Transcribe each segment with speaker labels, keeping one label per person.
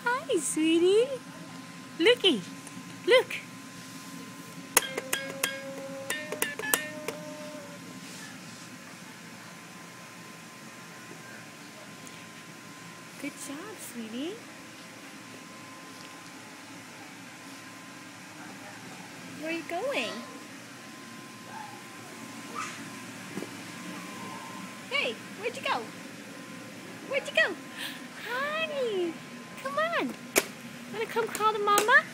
Speaker 1: Hi, sweetie. Looky. Look. Good job, sweetie. Where are you going? Hey, where'd you go? Where'd you go? Honey, come on. Wanna come call the mama?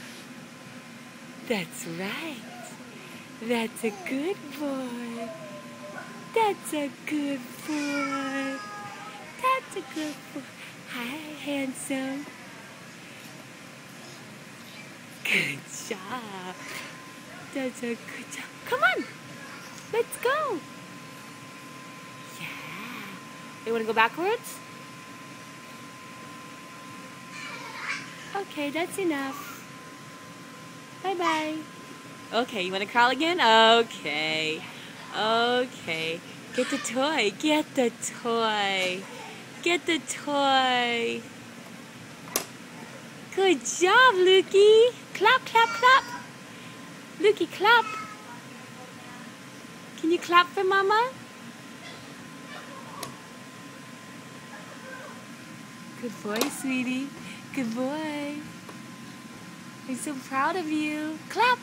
Speaker 1: That's right. That's a good boy. That's a good boy. That's a good boy. Hi, handsome. Good job. That's a good job. Come on. Let's go. Yeah. You want to go backwards? Okay, that's enough. Bye-bye. Okay, you want to crawl again? Okay. Okay. Get the toy. Get the toy. Get the toy. Good job, Lukey. Clap, clap, clap. Lukey, clap. Can you clap for Mama? Good boy, sweetie. Good boy. I'm so proud of you. Clap.